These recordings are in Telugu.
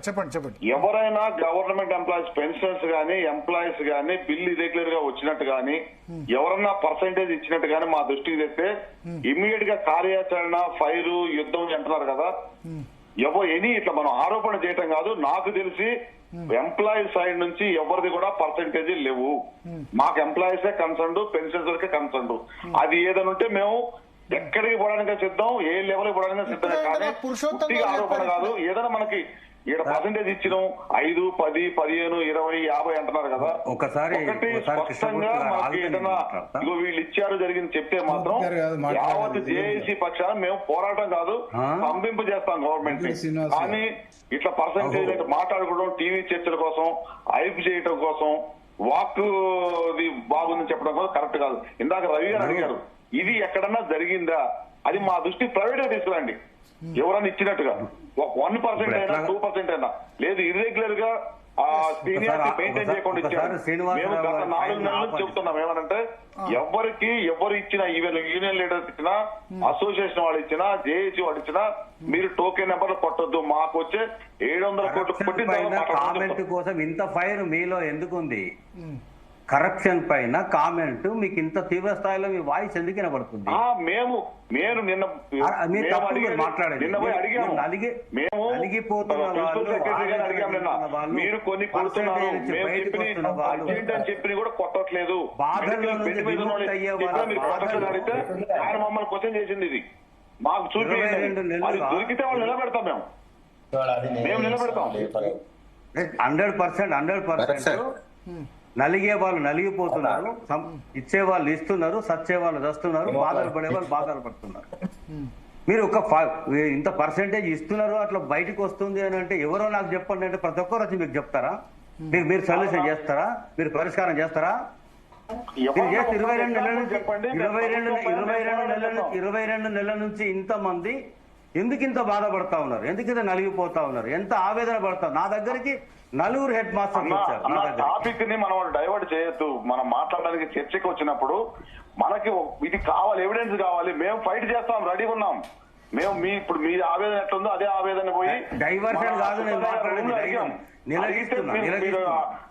చెప్పండి. ఎవరైనా గవర్నమెంట్ ఎంప్లాయీస్ పెన్షనర్స్ గానీ ఎంప్లాయీస్ గానీ బిల్ ఇర్రెగ్యులర్ గా వచ్చినట్టు గానీ ఎవరన్నా పర్సెంటేజ్ ఇచ్చినట్టు గానీ మా దృష్టికి తెస్తే ఇమ్మీడియట్ గా కార్యాచరణ ఫైరు యుద్ధం అంటున్నారు కదా. ఎనీ ఇట్లా మనం ఆరోపణ చేయటం కాదు. నాకు తెలిసి ఎంప్లాయీ సైడ్ నుంచి ఎవరిది కూడా పర్సెంటేజ్ లేవు. మాకు ఎంప్లాయీసే కన్సర్న్, పెన్షనర్స్ కన్సర్న్. అది ఏదైనా ఉంటే మేము ఎక్కడికి పోవడానికి సిద్ధం, ఏ లెవెల్ పోవడానికి సిద్ధమే. కానీ పూర్తిగా ఆరోపణ కాదు. ఏదైనా మనకి ఇక్కడ పర్సెంటేజ్ ఇచ్చినాం 5, 10, 15, 20, 50 అంటున్నారు కదా. ఒకటి స్పష్టంగా మాకు ఏదైనా ఇగో వీళ్ళు ఇచ్చారు జరిగింది చెప్తే మాత్రం యావత్ జేఏసీ పక్షాన మేము పోరాటం కాదు, పంపింపు చేస్తాం గవర్నమెంట్. కానీ ఇట్లా పర్సెంటేజ్ మాట్లాడుకోవడం టీవీ చర్చల కోసం, హైప్ చేయటం కోసం, వాక్ బాగుందని చెప్పడం కోసం కరెక్ట్ కాదు. ఇందాక రవి గారు అడిగారు ఇది ఎక్కడన్నా జరిగిందా, అది మా దృష్టి ప్రైవేట్ గా తీసుకురండి. ఎవరన్నా ఇచ్చినట్టుగా 1% అయినా 2% అయినా లేదు, ఇర్రెగ్యులర్ గా సీనియారిటీ మెయింటైన్ చేయకుండా ఇచ్చారు. మేము గత 4 నెలల నుంచి చెబుతున్నాం ఏమనంటే ఎవరు ఇచ్చినా, ఈవెన్ యూనియన్ లీడర్స్ ఇచ్చినా, అసోసియేషన్ వాళ్ళు ఇచ్చినా, జేఏసీ వాళ్ళు ఇచ్చినా మీరు టోకెన్ నెంబర్లు కొట్టొద్దు. మాకు వచ్చే 700 కోట్లు కొట్టి కామెంట్ కోసం ఇంత ఫైర్ మీలో ఎందుకుంది? కరప్షన్ పైన కామెంట్ మీకు ఇంత తీవ్ర స్థాయిలో మీ వాయిస్ ఎందుకు వినబడుతుంది? మీరు కొన్ని చెప్పి కూడా కొట్టట్లేదు. అడిగితే ఆయన మమ్మల్ని క్వశ్చన్ చేసింది ఇది మాకు చూపించండి, అది దొరికితే వాళ్ళు నిలబెడతాం. మేము నిలబెడతాం 100%. నలిగే వాళ్ళు నలిగిపోతున్నారు, ఇచ్చే వాళ్ళు ఇస్తున్నారు, సచ్చే వాళ్ళు దస్తున్నారు, బాధలు పడే వాళ్ళు బాధలు పడుతున్నారు. మీరు ఇంత పర్సెంటేజ్ ఇస్తున్నారు అట్లా బయటకు వస్తుంది అని అంటే ఎవరో నాకు చెప్పండి అంటే ప్రతి ఒక్కరు వచ్చి మీకు చెప్తారా? మీరు సొల్యూషన్ చేస్తారా? మీరు పరిష్కారం చేస్తారా? మీరు చేస్తే 22 నెలల నుంచి 22 నెలల నుంచి ఇంతమంది ఎందుకు ఇంత బాధపడతా ఉన్నారు? ఎందుకు ఇంత నలిగిపోతా ఉన్నారు? ఎంత ఆవేదన పడతారు? నా దగ్గరికి 4 హెడ్ మాస్టర్స్ వచ్చారు. టాపిక్ ని మనం డైవర్ట్ చేయొద్దు. మనం మాట్లాడడానికి చర్చకి వచ్చినప్పుడు మనకి ఇది కావాలి, ఎవిడెన్స్ కావాలి. మేము ఫైట్ చేస్తాం, రెడీగా ఉన్నాం. మేము ఇప్పుడు మీ ఆవేదన ఎట్లుందో అదే ఆవేదన పోయి డైవర్షన్ కాదు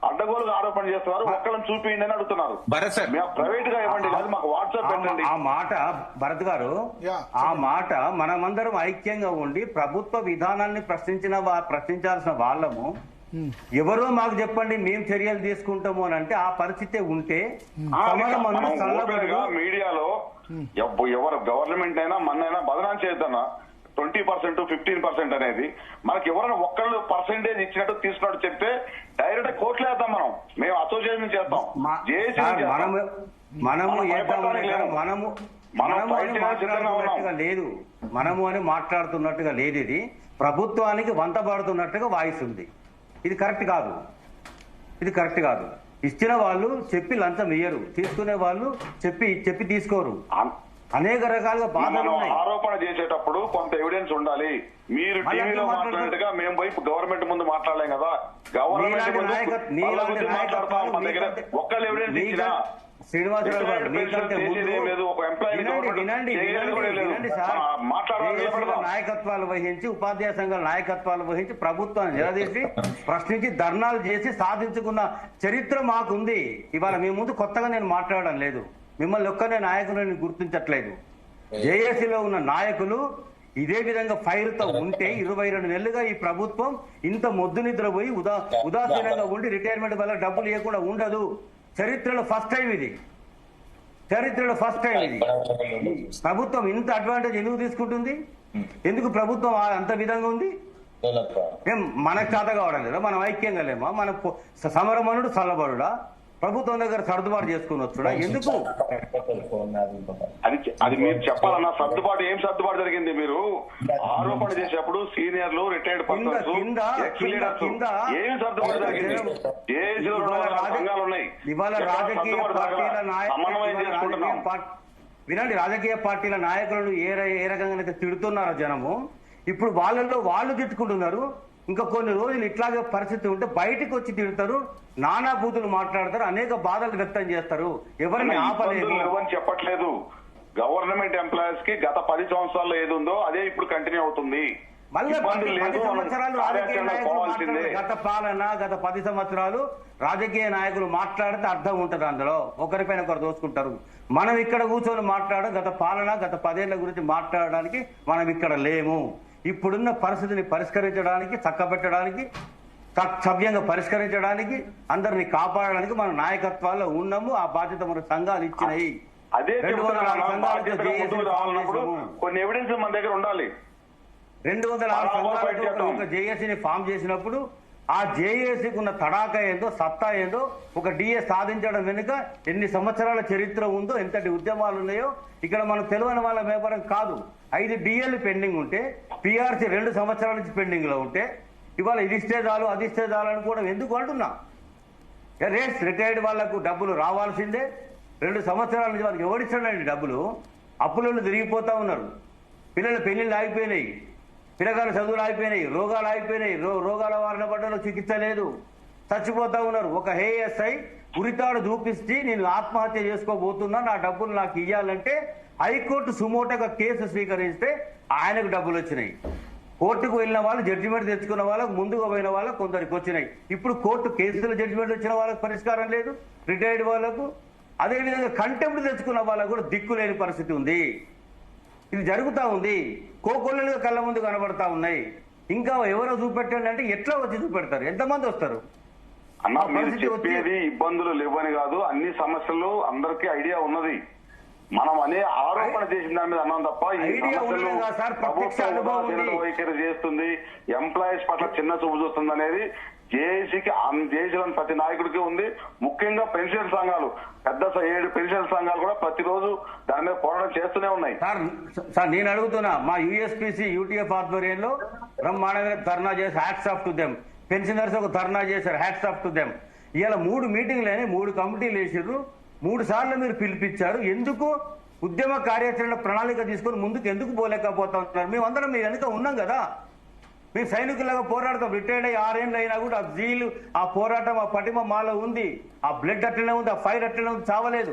అడ్డగోలుగా ఆరోపణ చేస్తున్నారు. ఒక్కళ్ళని చూపించండి అని అడుగుతున్నారు. ప్రైవేట్ గా ఇవ్వండి, కాదు మాకు వాట్సాప్ పెట్టండి. ఆ మాట భరత్ గారు, ఆ మాట మనమందరం ఐక్యంగా ఉండి ప్రభుత్వ విధానాన్ని ప్రశ్నించాల్సిన వాళ్ళము ఎవరో మాకు చెప్పండి మేము చర్యలు తీసుకుంటాము అని అంటే ఆ పరిస్థితి ఉంటే మీడియాలో ఎవరు గవర్నమెంట్ అయినా మనైనా బదనాం చేద్దానా 20%, 15% అనేది మనకి ఎవరైనా ఒక్కళ్ళు పర్సెంటేజ్ ఇచ్చినట్టు తీసుకున్నట్టు చెప్తే డైరెక్ట్ కోర్టులు వేద్దాం. మేము అసోసియేషన్ చేస్తాం, లేదు మనము అని మాట్లాడుతున్నట్టుగా లేదు. ఇది ప్రభుత్వానికి వంత పడుతున్నట్టుగా వాయిస్ ఉంది. ఇది కరెక్ట్ కాదు. ఇచ్చిన వాళ్ళు చెప్పి లంచం ఇయ్యరు, తీసుకునే వాళ్ళు చెప్పి తీసుకోరు. అనేక రకాలుగా బాధలు ఉన్నాయి. ఆరోపణ చేసేటప్పుడు కొంత ఎవిడెన్స్ ఉండాలి. మీరు టీవీలో మాట్లాడినట్టుగా మేము పోయి గవర్నమెంట్ ముందు మాట్లాడలేం కదా. గవర్నమెంట్ ఒక్కళ్ళు ఎవిడెన్స్ ఇచ్చినా శ్రీనివాసరావు గారు నాయకత్వాలు వహించి, ఉపాధ్యాయ సంఘాల నాయకత్వాలు వహించి ప్రభుత్వాన్ని నిలదీసి ప్రశ్నించి ధర్నాలు చేసి సాధించుకున్న చరిత్ర మాకుంది. ఇవాళ మీ ముందు కొత్తగా నేను మాట్లాడడం లేదు. మిమ్మల్ని ఒక్కనే నాయకులని గుర్తించట్లేదు. జేఏసీలో ఉన్న నాయకులు ఇదే విధంగా ఫైర్తో ఉంటే 22 నెలలుగా ఈ ప్రభుత్వం ఇంత మొద్దు నిద్రపోయి ఉదాసీనంగా ఉండి రిటైర్మెంట్ వల్ల డబ్బులు ఇవ్వకుండా ఉండదు. చరిత్రలో ఫస్ట్ టైం ఇది. ప్రభుత్వం ఇంత అడ్వాంటేజ్ ఎందుకు తీసుకుంటుంది? ఎందుకు ప్రభుత్వం అంత విధంగా ఉంది? మనకు చేత కావడం లేదా? మనం ఐక్యంగా లేమా? మన సమరమనుడు చల్లబడుడా? ప్రభుత్వం దగ్గర సర్దుబాటు చేసుకుని వచ్చుడా? ఎందుకు అది మీరు చెప్పాలన్నా? సర్దుబాటు ఏం సర్దుబాటు జరిగింది? మీరు ఆరోపణ చేసేప్పుడు సీనియర్లు, రిటైర్డ్ పర్సన్స్, ఏం సర్దుబాటు జరిగింది? ఇవాళ రాజకీయ పార్టీల నాయకులను ఏ రకంగా తిడుతున్నారో జనము, ఇప్పుడు వాళ్ళల్లో వాళ్ళు తిట్టుకుంటున్నారు. ఇంకా కొన్ని రోజులు ఇట్లాగే పరిస్థితి ఉంటే బయటకు వచ్చి తిడతారు, నానా బూతులు మాట్లాడతారు, అనేక బాధలు వ్యక్తం చేస్తారు. ఎవరిని ఆపలేదు అని చెప్పట్లేదు. గవర్నమెంట్ ఎంప్లాయీస్ కి గత 10 సంవత్సరాల్లో ఏది ఉందో అదే ఇప్పుడు కంటిన్యూ అవుతుంది. మళ్ళీ ఇబ్బంది 10 లేదు, మనం సంవత్సరాలు రాజకీయ కార్యాచరణ నాయకులు పోవాల్సిందే. మాట్లాడారు. గత పాలన గత 10 సంవత్సరాలు రాజకీయ నాయకులు మాట్లాడితే అర్థం ఉంటుంది. అందులో ఒకరిపైన ఒకరు దోసుకుంటారు. మనం ఇక్కడ కూర్చొని మాట్లాడడం గత పాలన గత 10 ఏళ్ల గురించి మాట్లాడడానికి మనం ఇక్కడ లేము. ఇప్పుడున్న పరిస్థితిని పరిష్కరించడానికి, చక్కబెట్టడానికి, సవ్యంగా పరిష్కరించడానికి, అందరినీ కాపాడడానికి మన నాయకత్వాల్లో ఉన్నాము. ఆ బాధ్యత మన సంఘాలు ఇచ్చినాయి. అదే 204 సంఘాలతో ముందుకు రావాలన్నప్పుడు కొన్ని ఎవిడెన్స్ మన దగ్గర ఉండాలి. 206 సంఘాలతో ఒక జేఏసీని ఫామ్ చేసినప్పుడు ఆ జేఏసీకి ఉన్న తడాక ఏందో, సత్తా ఏందో, ఒక డిఏ సాధించడం వెనుక ఎన్ని సంవత్సరాల చరిత్ర ఉందో, ఎంతటి ఉద్యమాలు ఉన్నాయో ఇక్కడ మనకు తెలియని వాళ్ళ వ్యాపారం కాదు. 5 డిఏలు పెండింగ్ ఉంటే, పిఆర్సీ 2 సంవత్సరాల నుంచి పెండింగ్ లో ఉంటే, ఇవాళ ఇది ఇస్తే చాలు అది ఇస్తే చాలు అనుకోవడం ఎందుకు అంటున్నా. రిటైర్డ్ వాళ్లకు డబ్బులు రావాల్సిందే. 2 సంవత్సరాల నుంచి వాళ్ళకి ఎవరిస్తాడండి డబ్బులు? అప్పులలో తిరిగిపోతా ఉన్నారు. పిల్లల పెళ్లిళ్ళు ఆగిపోయినాయి, పిల్లగాల చదువులు ఆగిపోయినాయి, రోగాలు ఆగిపోయినాయి, రోగాల వారిన పడ్డలో చికిత్స లేదు, చచ్చిపోతా ఉన్నారు. ఒక ఏఎస్ఐ ఉరితాడు చూపిస్తే నేను ఆత్మహత్య చేసుకోబోతున్నా, నా డబ్బులు నాకు ఇయ్యాలంటే హైకోర్టు సుమోటోగా కేసు స్వీకరిస్తే ఆయనకు డబ్బులు వచ్చినాయి. కోర్టుకు వెళ్ళిన వాళ్ళు, జడ్జిమెంట్ తెచ్చుకున్న వాళ్ళకు, ముందుకు పోయిన వాళ్ళకు కొందరికి వచ్చినాయి. ఇప్పుడు కోర్టు కేసులో జడ్జిమెంట్ వచ్చిన వాళ్ళకు పరిష్కారం లేదు, రిటైర్డ్ వాళ్లకు. అదేవిధంగా కంటెంప్ట్ తెచ్చుకున్న వాళ్ళకు కూడా దిక్కు లేని పరిస్థితి ఉంది. ఇది జరుగుతా ఉంది. కోకొల్లలుగా కళ్ళ ముందు కనబడతా ఉన్నాయి. ఇంకా ఎవరో చూపెట్టండి అంటే ఎట్లా వచ్చి చూపెడతారు? ఎంతమంది వస్తారు? అన్న మీరు చెప్పేది ఇబ్బందులు లేవని కాదు, అన్ని సమస్యలు అందరికీ ఐడియా ఉన్నది. మనం అనే ఆరోపణ చేసిన దాని మీద అన్నాం తప్ప ఈ సమస్యలు ప్రభుత్వం వైఖరి చేస్తుంది, ఎంప్లాయీస్ పట్ల చిన్న చూపు చూస్తుంది అనేది జేఏసీకి, జేఏసీలోని ప్రతి నాయకుడికి ఉంది. ముఖ్యంగా పెన్షన్ సంఘాలు, పెద్ద 7 పెన్షన్ సంఘాలు కూడా ప్రతిరోజు దాని మీద పోరాటం చేస్తూనే ఉన్నాయి. సార్ నేను అడుగుతున్నా, మా యూఎస్పీసీ యూటీఎఫ్ ఆధ్వర్యంలో బ్రహ్మాండంగా ధర్నా చేసి hats off to them. Pensioners ఒక ధర్నా చేశారు, హ్యాట్స్ ఆఫ్ టు దెమ్. ఇవాళ 3 మీటింగ్లని 3 కమిటీలు వేసారు, 3 సార్లు మీరు పిలిపించారు. ఎందుకు ఉద్యమ కార్యాచరణ ప్రణాళిక తీసుకొని ముందుకు ఎందుకు పోలేకపోతా ఉంటున్నారు? మేమందరం మీ వెనుక ఉన్నాం కదా. మేము సైనికులాగా పోరాడతాం. రిటైర్డ్ అయ్యి 6 ఏళ్ళు అయినా కూడా ఆ జీలు, ఆ పోరాటం, ఆ పటిమ మాలో ఉంది. ఆ బ్లడ్ అట్లనే ఉంది, ఆ ఫైర్ అట్లనే ఉంది, చావలేదు.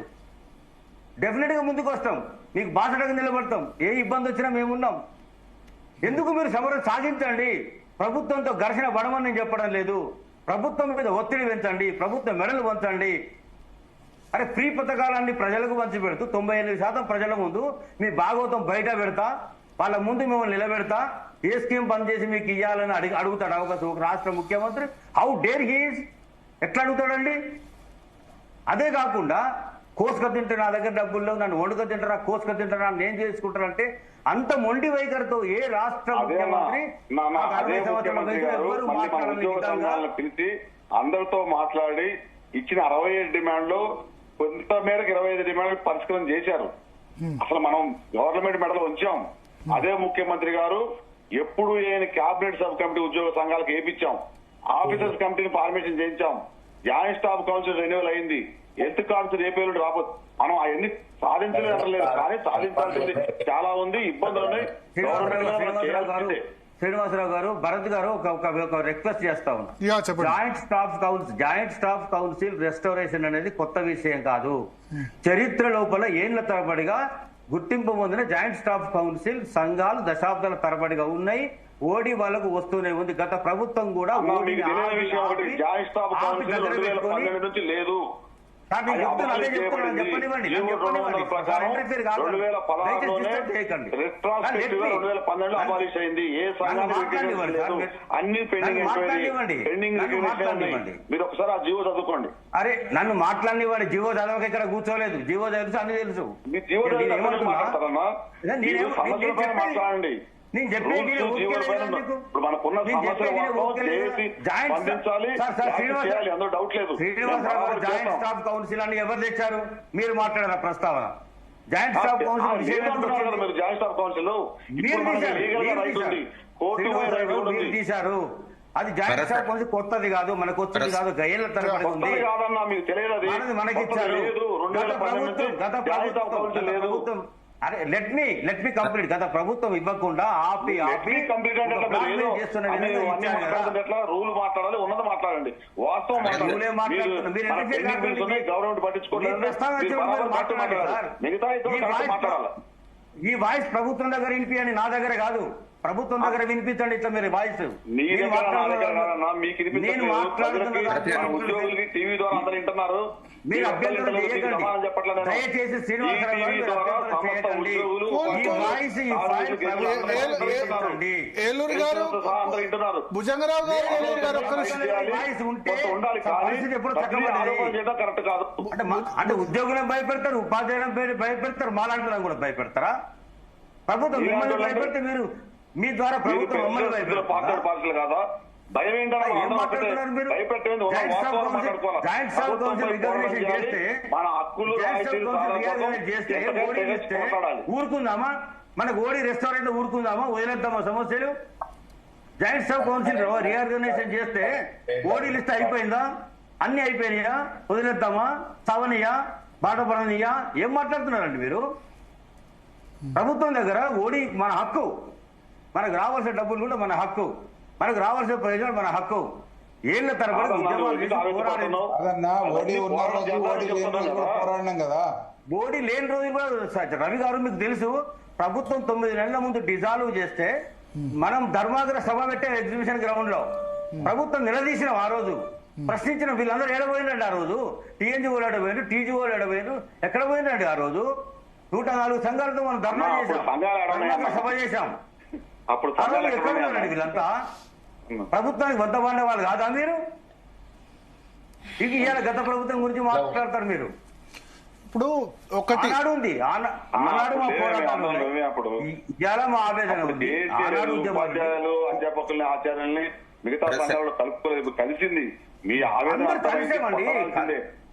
డెఫినెట్ గా ముందుకు వస్తాం, మీకు బాసటగా నిలబడతాం. ఏ ఇబ్బంది వచ్చినా మేమున్నాం. ఎందుకు మీరు సమరం సాధించండి. ప్రభుత్వంతో ఘర్షణ పడమని నేను చెప్పడం లేదు. ప్రభుత్వం మీద ఒత్తిడి పెంచండి, ప్రభుత్వం మెడలు వంచండి. అరే ఫ్రీ పథకాలన్నీ ప్రజలకు పంచి పెడుతూ 98% ప్రజల ముందు మీ భాగవతం బయట పెడతా, వాళ్ళ ముందు మిమ్మల్ని నిలబెడతా, ఏ స్కీమ్ బంద్ చేసి మీకు ఇవ్వాలని అడుగుతాడు ఒక రాష్ట్ర ముఖ్యమంత్రి? How dare he's? ఎట్లా అడుగుతాడండి? అదే కాకుండా కోసుక తింటే నా దగ్గర డబ్బుల్లో, నన్ను వండుక తింటారా, కోసుక తింటారా, నేను చేసుకుంటానంటే అంత మొండి వైఖరితో ఏ రాష్ట్ర ముఖ్యమంత్రి పిలిచి అందరితో మాట్లాడి ఇచ్చిన 67 డిమాండ్లు కొంత మేరకు 25 డిమాండ్లు పరిష్కారం చేశారు. అసలు మనం గవర్నమెంట్ మెడలు ఉంచాం. అదే ముఖ్యమంత్రి గారు ఎప్పుడు ఏని క్యాబినెట్ సబ్ కమిటీ ఉద్యోగ సంఘాలకు ఏపించాం, ఆఫీసర్స్ కమిటీని ఫార్మేషన్ చేయించాం, జాయింట్ స్టాఫ్ కౌన్సిల్ రెన్యువల్ అయింది, హెల్త్ కౌన్సిల్ ఏపీలు రాబోతు. మనం అవన్నీ సాధించలేదు అంటలేదు, కానీ సాధించాల్సింది చాలా ఉంది, ఇబ్బందులు ఉన్నాయి. శ్రీనివాసరావు గారు, భరత్ గారు ఒక రిక్వెస్ట్ చేస్తా ఉన్నా. జాయింట్ స్టాఫ్ కౌన్సిల్ రెస్టోరేషన్ అనేది కొత్త విషయం కాదు. చరిత్ర లోపల ఏళ్ల తరబడిగా గుర్తింపు పొందిన జాయింట్ స్టాఫ్ కౌన్సిల్ సంఘాలు దశాబ్దాల తరబడిగా ఉన్నాయి. ఓడి వాళ్ళకు వస్తూనే ఉంది. గత ప్రభుత్వం కూడా జాయింట్ స్టాఫ్ కౌన్సిల్ 2012 నుంచి లేదు. అన్ని మీరు ఒకసారి ఆ జీవో చదువుకోండి. అరే నన్ను మాట్లాడినవాడు జీవో చదవక ఇక్కడ కూర్చోలేదు. జీవో తెలుసు, అన్ని తెలుసు. మాట్లాడండి. నేను చెప్పేది మనకున్న అందులో డౌట్ లేదు. శ్రీనివాసరావు గారు జాయింట్ స్టాఫ్ కౌన్సిల్ అని ఎవరు తెచ్చారు? మీరు మాట్లాడారా ప్రస్తావన? జాయింట్ స్టాఫ్ కౌన్సిల్ మీరు జాయింట్ స్టాఫ్ కౌన్సిల్ మీరు తీశారు. అది జాయింట్ స్టాఫ్ కౌన్సిల్ కొత్తది కాదు, మనకు వచ్చింది కాదు, గయేళ్ల తరబడి ఉంది. మీకు తెలియదు, మనకి ఇచ్చారు. గత ప్రభుత్వం అరే లెట్ మీ కంప్లీట్. గత ప్రభుత్వం ఇవ్వకుండా ఆపి రూల్ మాట్లాడాలి, ఉన్నది మాట్లాడండి, వాస్తవం గవర్నమెంట్ పట్టించుకోలేదు. ఈ వాయిస్ ప్రభుత్వం దగ్గర వినిపియండి, నా దగ్గర కాదు. ప్రభుత్వం దగ్గర వినిపించండి ఇట్లా మీరు వాయిస్. నీ దగ్గర నా దగ్గర కాదన్నా, మీకు వినిపించట్లేదు. ఉద్యోగులకి టీవీ ద్వారా అందరూ వింటున్నారు. మీరు అభ్యంతరం చేయకండి. దయచేసి శ్రీనివాసరావు గారు మీరు అభ్యంతరం చేయకండి. ఈ వాయిస్ ఈ ఫైల్ ఏలూరు గారు భుజంగరావు గారు ఏలూరు గారు వాయిస్ ఉంటే పరిస్థితి ఎప్పుడు చక్కగా కరెక్ట్ కాదు. అంటే ఉద్యోగులను భయపెడతారు, ఉపాధ్యాయులను భయపెడతారు, మాలాంటి కూడా భయపెడతారా? ప్రభుత్వం మిమ్మల్ని భయపెడితే మీరు మీ ద్వారా ప్రభుత్వం మమ్మల్ని భయపెడతారు కాదా? భయం ఏంటంటే మన హక్కులు ఊరుకుందామా? మనకు ఓడి రెస్టారెంట్ ఊరుకుందామా? వదిలేద్దామా సమస్యలు? జాయింట్ స్టాఫ్ కౌన్సిల్ రీఆర్గనైజేషన్ చేస్తే ఓడీ లిస్ట్ అయిపోయిందా? అన్ని అయిపోయినాయా? వదిలేద్దామా? సవనియా? బాటపడనియా? ఏం మాట్లాడుతున్నారండి మీరు? ప్రభుత్వం దగ్గర ఓడి మన హక్కు, మనకు రావాల్సిన డబ్బులు కూడా మన హక్కు, మనకు రావాల్సిన ప్రయోజనం మన హక్కు. ఏళ్ల తరబడి ఉద్యమాలు ఓడి లేని రోజు కూడా రవి గారు మీకు తెలుసు, ప్రభుత్వం 9 నెలల ముందు డిజాల్వ్ చేస్తే మనం ధర్మాగ్ర సభ పెట్టే ఎగ్జిబిషన్ గ్రౌండ్ లో ప్రభుత్వం నిలదీసిన ఆ రోజు ప్రశ్నించిన వీళ్ళందరూ ఏడబోయినండి. ఆ రోజు టీఎన్జీఓలు ఏడబోయినారు, టీజీఓలు ఏడబోయినారు, ఎక్కడ పోయినండి? ఆ రోజు 104 సంఘాలతో మనం ధర్నా చేశాం, సభ చేశాం. ఎక్కడ ఉన్నారండి వీళ్ళంతా? ప్రభుత్వానికి వద్ద పడిన వాళ్ళు కాదా మీరు? ఇది ఇవాళ గత ప్రభుత్వం గురించి మాట్లాడతారు మీరు. ఇప్పుడు ఒకటి ఆనాడు ఉంది, ఆనాడు మా పోరాటాలు ఇవాళ మా ఆవేదన ఉంది. ఆనాడు ఉపాధ్యాయులు అధ్యాపకుల్ని ఆచార్యుల్ని మిగతా సంఘాలు కలుపుకోలేదు, కలిసింది. మీ ఆవేదన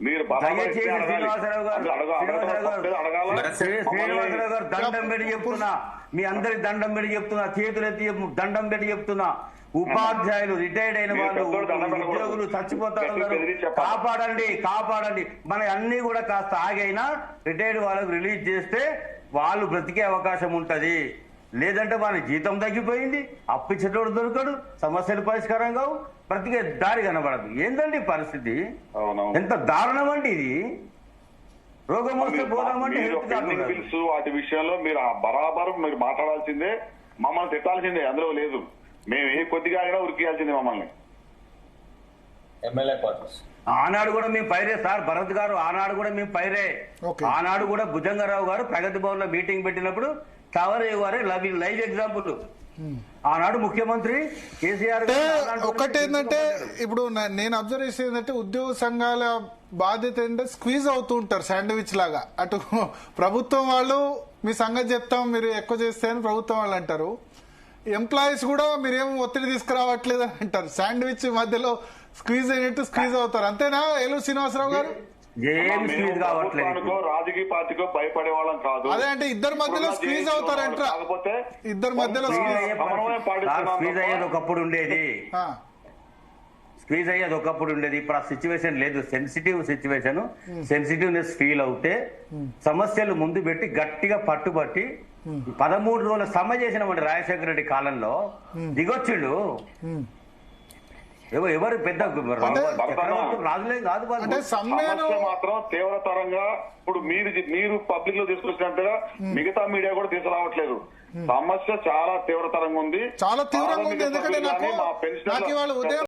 మీరు శ్రీనివాసరావు గారు దండం పెట్టి చెప్తున్నా, మీ అందరికి దండం పెట్టి చెప్తున్నా, చేతులెత్తి దండం పెట్టి చెప్తున్నా, ఉపాధ్యాయులు రిటైర్డ్ అయిన వాళ్ళు ఉద్యోగులు చచ్చిపోతారు, కాపాడండి కాపాడండి. మన అన్ని కూడా కాస్త ఆగైనా రిటైర్డ్ వాళ్ళకు రిలీజ్ చేస్తే వాళ్ళు బ్రతికే అవకాశం ఉంటది. లేదంటే మన జీతం తగ్గిపోయింది, అప్పిచ్చేటోడు దొరకడు, సమస్యలు పరిష్కారం కావు, బ్రతికే దారి కనబడదు. ఏందండి పరిస్థితి? ఎంత దారుణం అండి ఇది. రోగం వస్తే పోదామంటే బిల్స్ వాటి విషయంలో మీరు బరాబరు మీరు మాట్లాడాల్సిందే, మమ్మల్ని తిట్టాల్సిందే, అందులో లేదు. మేము ఏ కొద్దిగా ఉరికియాల్సిందే మమ్మల్ని. ఆనాడు కూడా మేము పైరే సార్, భరత్ గారు ఆనాడు కూడా మేము పైరే. ఆనాడు కూడా భుజంగరావు గారు ప్రగతి భవన్ లో మీటింగ్ పెట్టినప్పుడు కవరేవ్ గారే లైవ్ ఎగ్జాంపుల్. ఆనాడు ముఖ్యమంత్రి కేసీఆర్. ఒకటి ఏంటంటే ఇప్పుడు నేను అబ్జర్వ్ చేసేది ఏంటంటే ఉద్యోగ సంఘాల బాధ్యత ఏంటంటే స్క్వీజ్ అవుతూ ఉంటారు శాండ్విచ్ లాగా. అటు ప్రభుత్వం వాళ్ళు మీ సంగతి చెప్తాం మీరు ఎక్కువ చేస్తే అని ప్రభుత్వం వాళ్ళు అంటారు, ఎంప్లాయీస్ కూడా మీరేం ఒత్తిడి తీసుకురావట్లేదు అని అంటారు. శాండ్విచ్ మధ్యలో స్క్వీజ్ అయినట్టు స్క్వీజ్ అవుతారు. అంతేనా ఏలూరు శ్రీనివాసరావు గారు? రాజకీయ పార్టీకో భయపడే వాళ్ళం కాదు. అదే అంటే ఇద్దరు మధ్యలో స్క్వీజ్ అవుతారంటారా? ఇద్దరు మధ్యలో స్క్వీజ్ అయ్యేది ఒకప్పుడు ఉండేది, స్క్వీజ్ అయ్యేది ఒకప్పుడు ఉండేది. ఇప్పుడు ఆ సిచ్యువేషన్ లేదు. సెన్సిటివ్ సిచ్యువేషన్, సెన్సిటివ్నెస్ ఫీల్ అవుతే సమస్యలు ముందు పెట్టి గట్టిగా పట్టుబట్టి 13 రోజుల సమ్మె చేసినామండి రాజశేఖర రెడ్డి కాలంలో. దిగొచ్చిండు ఎవరు పెద్ద రాజులే కాదు. మాత్రం తీవ్రతరంగా ఇప్పుడు మీరు పబ్లిక్ లో తీసుకొచ్చినట్టుగా మిగతా మీడియా కూడా తీసుకురావట్లేదు. సమస్య చాలా తీవ్రతరంగా ఉంది, చాలా తీవ్రంగా ఉంది. ఎందుకంటే నాకు ఇవాళ ఉదయం